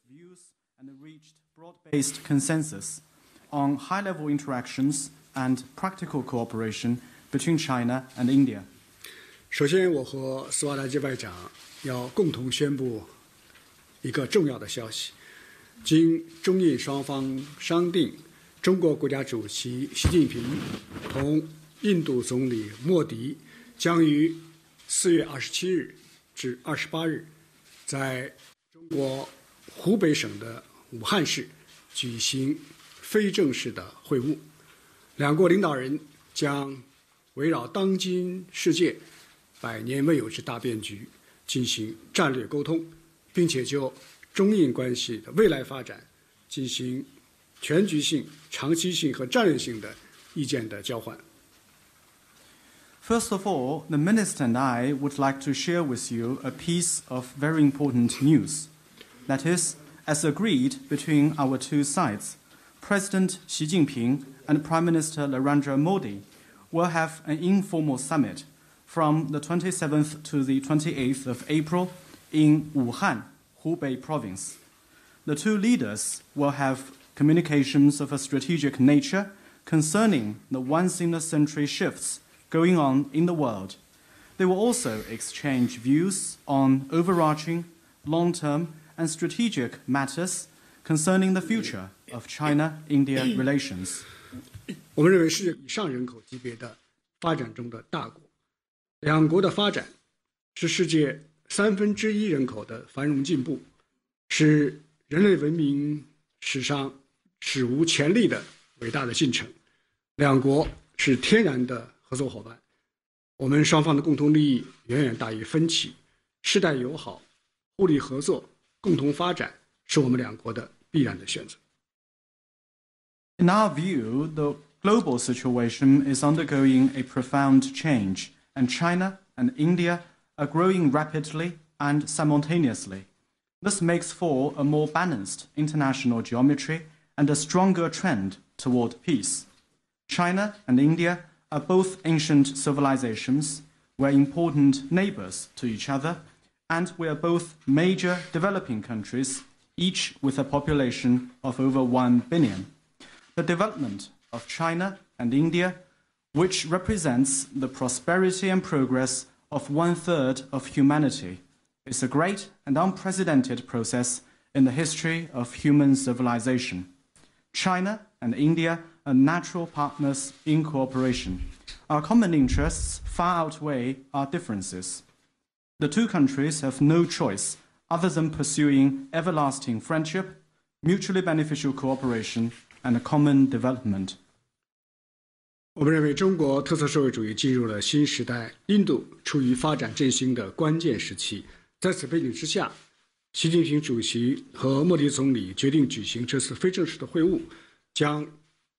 views and reached broad-based consensus on high-level interactions and practical cooperation between China and India. 首先，我和斯瓦莱基外长要共同宣布一个重要的消息：经中印双方商定，中国国家主席习近平同印度总理莫迪将于4月27日至28日，在中国湖北省的武汉市举行非正式的会晤。两国领导人将围绕当今世界百年未有之大变局进行战略沟通，并且就中印关系的未来发展进行全局性、长期性和战略性的意见的交换。First of all, the Minister and I would like to share with you a piece of very important news. That is, as agreed between our two sides, President Xi Jinping and Prime Minister Narendra Modi will have an informal summit from the 27th to the 28th of April in Wuhan, Hubei province. The two leaders will have communications of a strategic nature concerning the once-in-a-century shifts going on in the world. They will also exchange views on overarching, long-term, and strategic matters concerning the future of China-India relations. 我们认为世界以上人口级别的发展中的大国，两国的发展是世界1/3人口的繁荣进步，是人类文明史上史无前例的伟大的进程。两国是天然的合作伙伴，我们双方的共同利益远远大于分歧，世代友好、互利合作、共同发展是我们两国的必然的选择。In our view, the global situation is undergoing a profound change, and China and India are growing rapidly and simultaneously. This makes for a more balanced international geometry and a stronger trend toward peace. China and India are both ancient civilizations. We're important neighbors to each other, and we are both major developing countries, each with a population of over 1 billion. The development of China and India, which represents the prosperity and progress of 1/3 of humanity, is a great and unprecedented process in the history of human civilization. China and India are natural partners in cooperation. Our common interests far outweigh our differences. The two countries have no choice other than pursuing everlasting friendship, mutually beneficial cooperation, and common development. 我们认为中国特色社会主义进入了新时代，印度处于发展振兴的关键时期。在此背景之下，习近平主席和莫迪总理决定举行这次非正式的会晤，将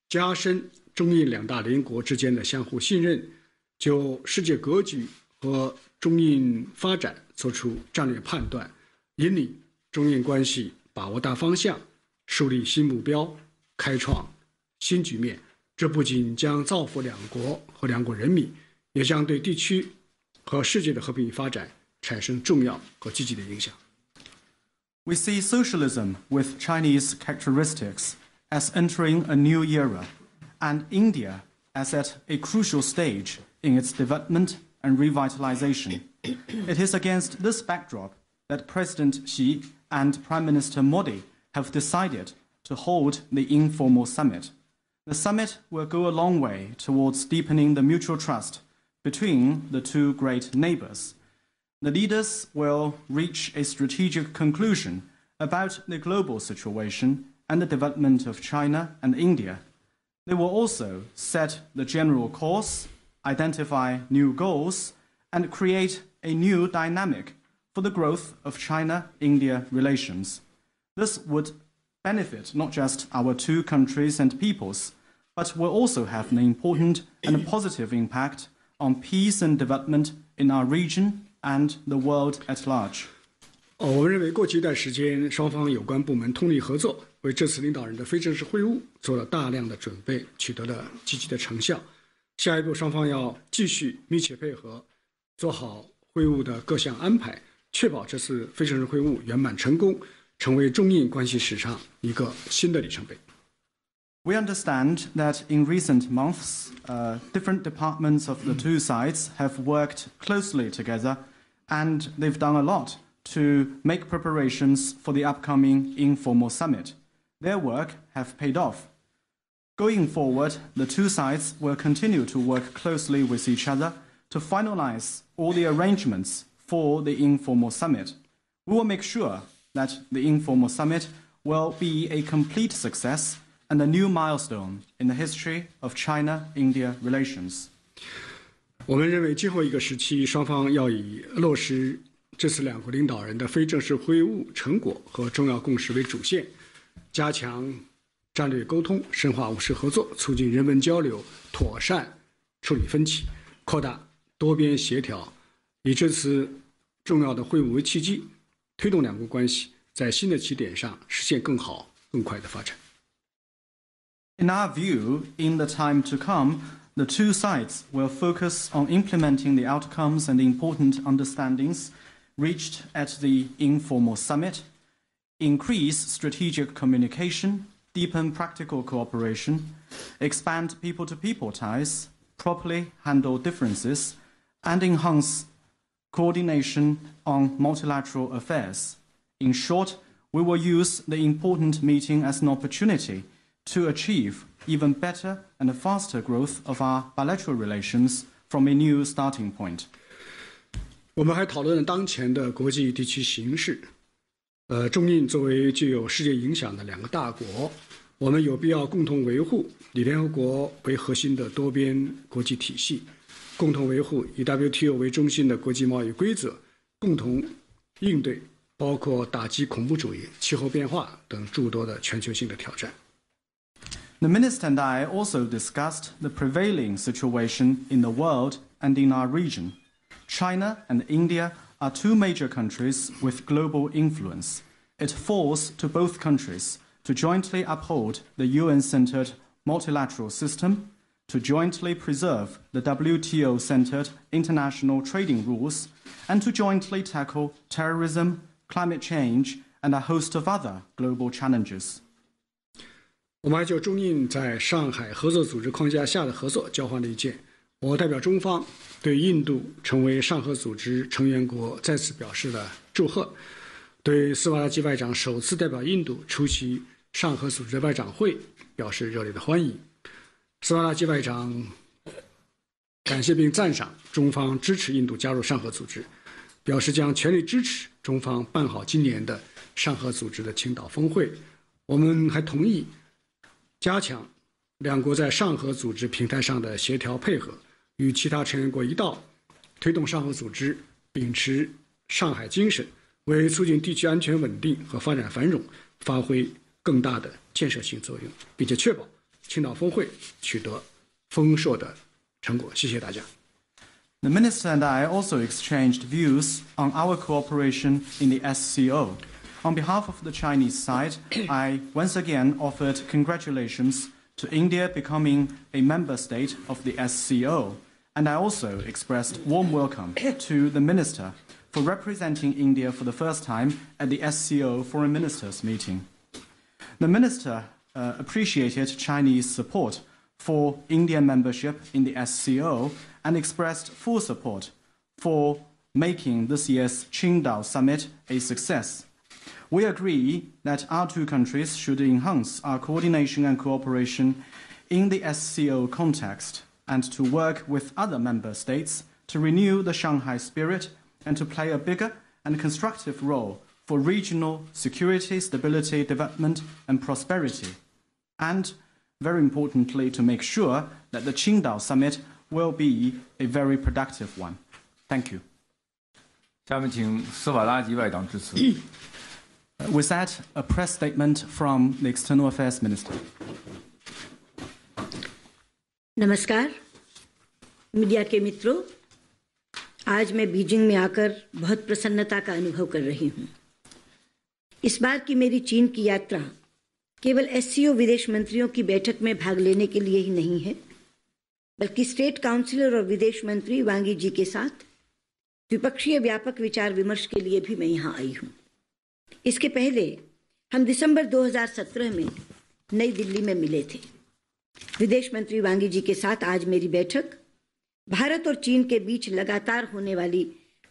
加深中印两大邻国之间的相互信任，就世界格局和中印发展作出战略判断，引领中印关系把握大方向，树立新目标，开创新局面。这不仅将造福两国和两国人民，也将对地区和世界的和平发展产生重要和积极的影响。We see socialism with Chinese characteristics as entering a new era, and India as at a crucial stage in its development and revitalization. It is against this backdrop that President Xi and Prime Minister Modi have decided to hold the informal summit. The summit will go a long way towards deepening the mutual trust between the two great neighbors. The leaders will reach a strategic conclusion about the global situation and the development of China and India. They will also set the general course, identify new goals, and create a new dynamic for the growth of China-India relations. This would benefit not just our two countries and peoples, but will also have an important and positive impact on peace and development in our region and the world at large. 我们认为过去一段时间，双方有关部门通力合作，为这次领导人的非正式会晤做了大量的准备，取得了积极的成效。下一步，双方要继续密切配合，做好会晤的各项安排，确保这次非正式会晤圆满成功，成为中印关系史上一个新的里程碑。We understand that in recent months, different departments of the two sides have worked closely together, and they've done a lot to make preparations for the upcoming informal summit. Their work have paid off. Going forward, the two sides will continue to work closely with each other to finalize all the arrangements for the informal summit. We will make sure that the informal summit will be a complete success and a new milestone in the history of China-India relations. 我们认为，今后一个时期，双方要以落实这次两国领导人的非正式会晤成果和重要共识为主线，加强战略沟通，深化务实合作，促进人文交流，妥善处理分歧，扩大多边协调，以这次重要的会晤为契机，推动两国关系在新的起点上实现更好、更快的发展。In our view, in the time to come, the two sides will focus on implementing the outcomes and important understandings reached at the informal summit, increase strategic communication, deepen practical cooperation, expand people-to-people ties, properly handle differences, and enhance coordination on multilateral affairs. In short, we will use the important meeting as an opportunity to achieve even better and faster growth of our bilateral relations from a new starting point. 我们还讨论了当前的国际地区形势。中印作为具有世界影响的两个大国，我们有必要共同维护以联合国为核心的多边国际体系，共同维护以 WTO 为中心的国际贸易规则，共同应对包括打击恐怖主义、气候变化等诸多的全球性的挑战。The minister and I also discussed the prevailing situation in the world and in our region. China and India are two major countries with global influence. It falls to both countries to jointly uphold the UN-centered multilateral system, to jointly preserve the WTO-centered international trading rules, and to jointly tackle terrorism, climate change, and a host of other global challenges. 我们还就中印在上海合作组织框架下的合作交换了意见。我代表中方对印度成为上合组织成员国再次表示了祝贺，对斯瓦拉基外长首次代表印度出席上合组织外长会表示热烈的欢迎。斯瓦拉基外长感谢并赞赏中方支持印度加入上合组织，表示将全力支持中方办好今年的上合组织的青岛峰会。我们还同意加强两国在上合组织平台上的协调配合，与其他成员国一道，推动上合组织秉持上海精神，为促进地区安全稳定和发展繁荣发挥更大的建设性作用，并且确保青岛峰会取得丰硕的成果。谢谢大家。The minister and I also exchanged views on our cooperation in the SCO. On behalf of the Chinese side, I once again offered congratulations to India becoming a member state of the SCO, and I also expressed warm welcome to the minister for representing India for the first time at the SCO Foreign Ministers meeting. The minister appreciated Chinese support for Indian membership in the SCO and expressed full support for making this year's Qingdao summit a success. We agree that our two countries should enhance our coordination and cooperation in the SCO context and to work with other member states to renew the Shanghai spirit and to play a bigger and constructive role for regional security, stability, development, and prosperity. And, very importantly, to make sure that the Qingdao summit will be a very productive one. Thank you. 下面请斯瓦拉吉外长致辞。With that, a press statement from the External Affairs Minister. नमस्कार media के मित्रों, आज मैं Beijing में आकर बहुत प्रसन्नता का अनुभव कर रही हूं। इस बार की मेरी चीन की यात्रा केवल एससीओ विदेश मंत्रियों की बैठक में भाग लेने के लिए ही नहीं है, बल्कि स्टेट काउंसिलर और विदेश मंत्री वांगी जी के साथ द्विपक्षीय व्यापक विचार विमर्श के लिए भी मैं यहाँ आई हूँ। इसके पहले हम दिसंबर 2017 में नई दिल्ली में मिले थे। विदेश मंत्री वांगी जी के साथ आज मेरी बैठक भारत और चीन के बीच लगातार होने वाली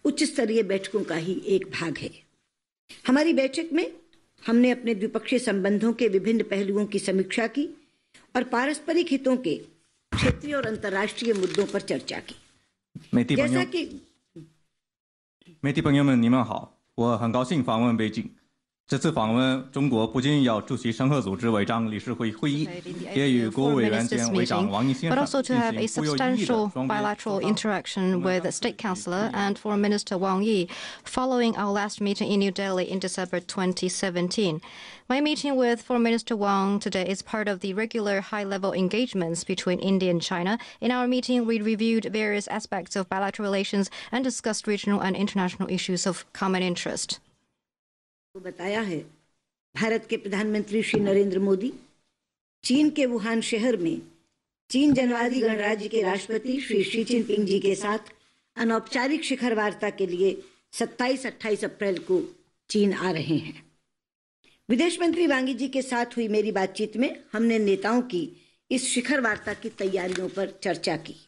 उच्च स्तरीय बैठकों का ही एक भाग है। हमारी बैठक में हमने अपने द्विपक्षीय संबंधों के विभिन्न पहलुओं की समीक्षा की और पारस्परिक हितों के क्षेत्रीय और अंतर्राष्ट्रीय मुद्दों पर चर्चा की। जैसा कि 媒体朋友们，你们好！我很高兴访问北京。这次访问，中国不仅要出席申核组织违章理事会会议，也与国务委员兼委长王毅先生 but also to have a 进行富有意义的 substantial 双边 bilateral interaction with State Councillor and Foreign Minister Wang Yi following our last meeting in New Delhi in December 2017. My meeting with Foreign Minister Wang today is part of the regular high-level engagements between India and China. In our meeting, we reviewed various aspects of bilateral relations and discussed regional and international issues of common interest. बताया है भारत के प्रधानमंत्री श्री नरेंद्र मोदी चीन के Wuhan शहर में चीन जनवादी गणराज्य के राष्ट्रपति श्री शी जिनपिंग जी के साथ अनौपचारिक शिखर वार्ता के लिए 27-28 अप्रैल को चीन आ रहे हैं। विदेश मंत्री वांगी जी के साथ हुई मेरी बातचीत में हमने नेताओं की इस शिखर वार्ता की तैयारियों पर चर्चा की।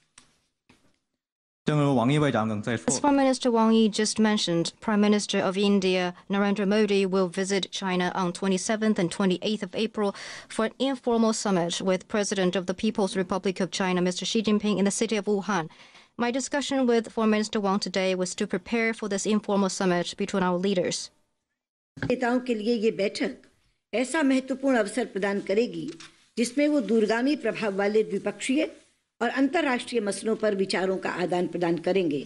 正如王毅外长刚才说 As Foreign Minister Wang Yi just mentioned, Prime Minister of India Narendra Modi will visit China on 27th and 28th of April for an informal summit with President of the People's Republic of China, Mr. Xi Jinping, in the city of Wuhan. My discussion with Foreign Minister Wang today was to prepare for this informal summit between our leaders. नेताओं के लिए ये बैठक ऐसा महत्वपूर्ण अवसर प्रदान करेगी जिसमें वो दूरगामी प्रभाव वाले द्विपक्षीय और अंतर्राष्ट्रीय मसलों पर विचारों का आदान प्रदान करेंगे।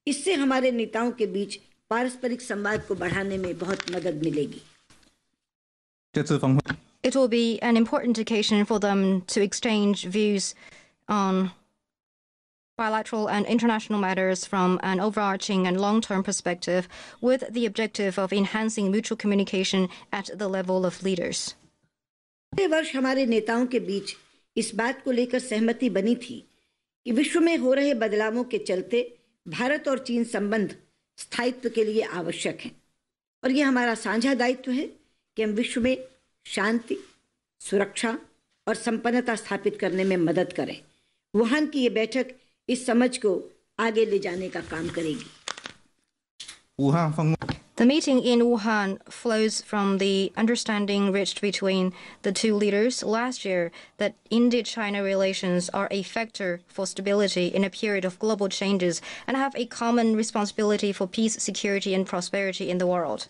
इससे हमारे नेताओं के बीच पारस्परिक संवाद को बढ़ाने में बहुत मदद मिलेगी। 这次峰会 It will be an important occasion for them to exchange views on bilateral and international matters from an overarching and long-term perspective, with the objective of enhancing mutual communication at the level of leaders. पिछले वर्ष हमारे नेताओं के बीच इस बात को लेकर सहमति बनी थी कि विश्व में हो रहे बदलावों के चलते भारत और चीन संबंध स्थायित्व के लिए आवश्यक हैं और ये हमारा साझा दायित्व है कि हम विश्व में शांति, सुरक्षा और संपन्नता स्थापित करने में मदद करें। वुहान की ये बैठक इस समझ को आगे ले जाने का काम करेगी। 武汉峰 The meeting in Wuhan flows from the understanding reached between the two leaders last year that Indo-China relations are a factor for stability in a period of global changes and have a common responsibility for peace, security, and prosperity in the world.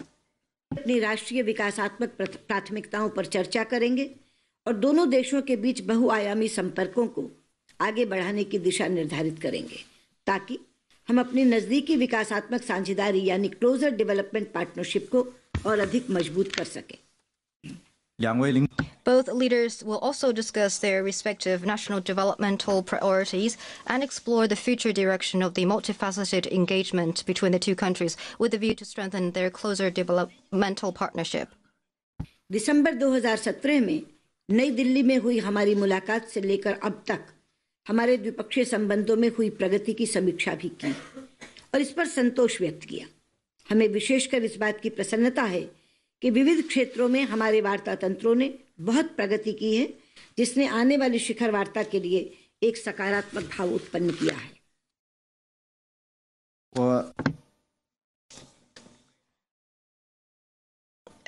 अपनी राष्ट्रीय विकासात्मक प्राथमिकताओं पर चर्चा करेंगे और दोनों देशों के बीच बहुआयामी संपर्कों को आगे बढ़ाने की दिशा निर्धारित करेंगे ताकि हम अपनी नजदीकी विकासात्मक साझेदारी यानी क्लोजर डेवलपमेंट पार्टनरशिप को और अधिक मजबूत कर सकें। 两位领 Both leaders will also discuss their respective national developmental priorities and explore the future direction of the multifaceted engagement between the two countries with a view to strengthen their closer developmental partnership. दिसंबर 2017 में नई दिल्ली में हुई हमारी मुलाकात से लेकर अब तक हमारे द्विपक्षीय संबंधों में हुई प्रगति की समीक्षा भी की और इस पर संतोष व्यक्त किया। हमें विशेषकर इस बात की प्रसन्नता है कि विविध क्षेत्रों में हमारे वार्ता तंत्रों ने बहुत प्रगति की है, जिसने आने वाली शिखर वार्ता के लिए एक सकारात्मक भाव उत्पन्न किया है। 我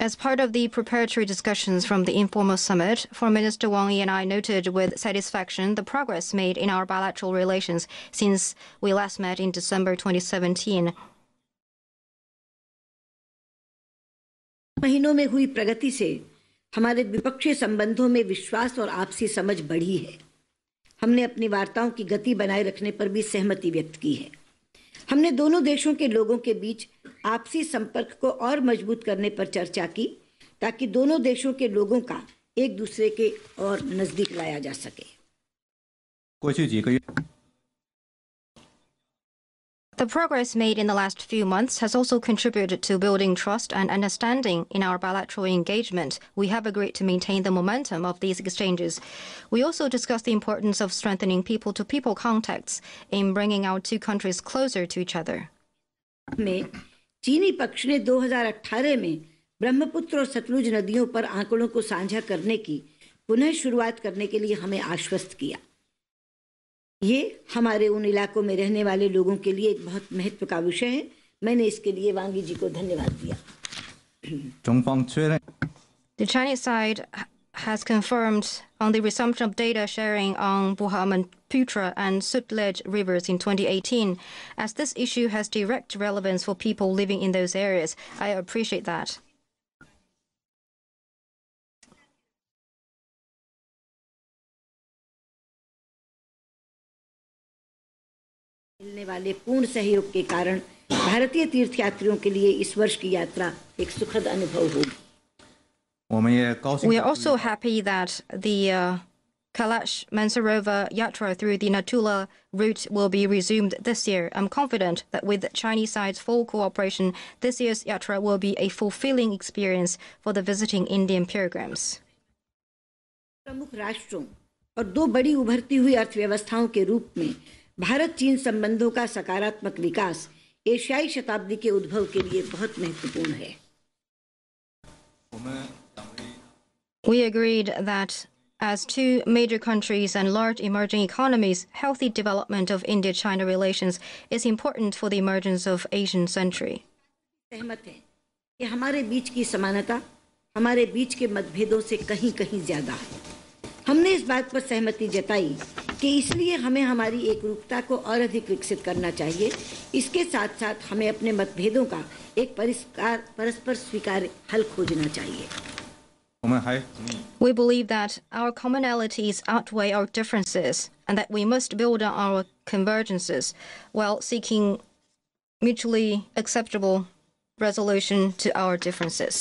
As part of the preparatory discussions from the informal summit, Foreign Minister Wang Yi and I noted with satisfaction the progress made in our bilateral relations since we last met in December 2017. महीनों में हुई प्रगति से हमारे द्विपक्षीय संबंधों में विश्वास और आपसी समझ बढ़ी है। हमने अपनी वार्ताओं की गति बनाए रखने पर भी सहमति व्यक्त की है। हमने दोनों देशों के लोगों के बीच आपसी संपर्क को और मजबूत करने पर चर्चा की ताकि दोनों देशों के लोगों का एक दूसरे के और नजदीक लाया जा सके। 过去几个月 The progress made in the last few months has also contributed to building trust and understanding in our bilateral engagement. We have agreed to maintain the momentum of these exchanges. We also discussed the importance of strengthening people-to-people contacts in bringing our two countries closer to each other. में चीनी पक्ष ने 2018 में ब्रह्मपुत्र और सतलुज नदियों पर आंकड़ों को साझा करने की पुनः शुरुआत करने के लिए हमें आश्वस्त किया। ये हमारे उन इलाकों में रहने वाले लोगों के लिए एक बहुत महत्व का विषय है। मैंने इसके लिए वांगी जी को धन्यवाद दिया। The Chinese side has confirmed on the resumption of data sharing on Brahmaputra and Sutlej rivers in 2018. As this issue has direct relevance for people living in those areas, I appreciate that. मिलने वाले पूर्ण सहयोग के कारण भारतीय तीर्थयात्रियों के लिए इस वर्ष की यात्रा एक सुखद अनुभव होगी। We are also happy that the Kailash Mansarovar Yatra through the Natula route will be resumed this year. I'm confident that with the Chinese side's full cooperation, this year's Yatra will be a fulfilling experience for the visiting Indian pilgrims. प्रमुख राष्ट्रों और दो बड़ी उभरती हुई अर्थव्यवस्थाओं के रूप में भारत चीन संबंधों का सकारात्मक विकास एशियाई शताब्दी के उद्भव के लिए बहुत महत्वपूर्ण है। We agreed that as two major countries and large emerging economies, healthy development of Indo-China relations is important for the emergence of Asian century. सहमत हैं कि हमारे बीच की समानता हमारे बीच के मतभेदों से कहीं-कहीं ज्यादा है। हमने इस बात पर सहमति जताई कि इसलिए हमें हमारी एकरूपता को और अधिक विकसित करना चाहिए। इसके साथ-साथ हमें अपने मतभेदों का एक परस्पर स्वीकार्य हल खोजना चाहिए। We believe that our commonalities outweigh our differences and that we must build on our convergences while seeking mutually acceptable resolution to our differences.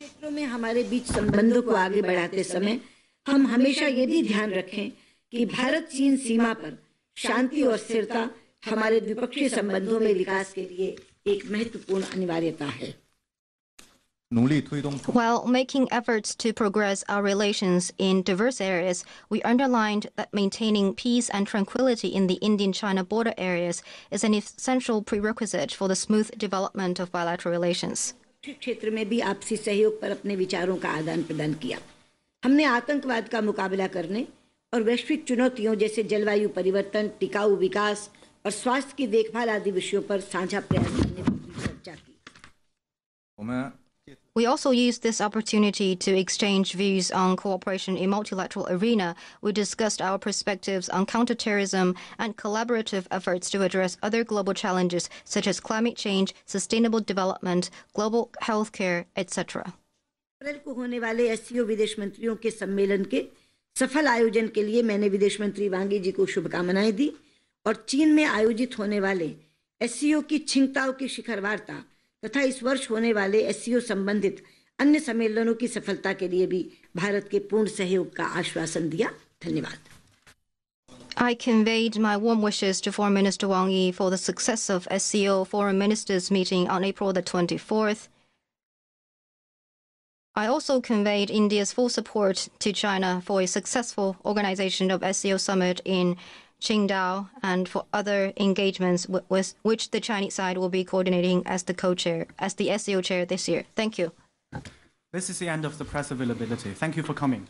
क्षेत्रों में हमारे बीच संबंधों को आगे बढ़ाते समय हम हमेशा ये भी ध्यान रखें कि भारत चीन सीमा पर शांति और स्थिरता हमारे द्विपक्षीय संबंधों में विकास के लिए एक महत्वपूर्ण अनिवार्यता है। While making efforts to progress our relations in diverse areas, we underlined that maintaining peace and tranquility in the Indian-China border areas is an essential prerequisite for the smooth development of bilateral relations. क्षेत्र में भी आपसी सहयोग पर अपने विचारों का आदान प्रदान किया। हमने आतंकवाद का मुकाबला करने और वैश्विक चुनौतियों जैसे जलवायु परिवर्तन, टिकाऊ विकास और स्वास्थ्य की देखभाल आदि विषयों पर साझा प्रयास करने पर भी चर्चा की। We also used this opportunity to exchange views on cooperation in multilateral arena. We discussed our perspectives on counterterrorism and collaborative efforts to address other global challenges such as climate change, sustainable development, global healthcare, etc. अप्रैल को होने वाले SCO विदेश मंत्रियों के सम्मेलन के सफल आयोजन के लिए मैंने विदेश मंत्री वांगी जी को शुभकामनाएं दी और चीन में आयोजित होने वाले एससीओ की छिंगताओ की शिखर वार्ता तथा इस वर्ष होने वाले एससीओ संबंधित अन्य सम्मेलनों की सफलता के लिए भी भारत के पूर्ण सहयोग का आश्वासन दिया। धन्यवाद। I conveyed my warm wishes to Foreign Minister Wang Yi for the success of SCO Foreign Ministers meeting on April the 24th. I also conveyed India's full support to China for a successful organization of SCO summit in Qingdao and for other engagements with which the Chinese side will be coordinating as the co-chair, as the SCO chair this year. Thank you. This is the end of the press availability. Thank you for coming.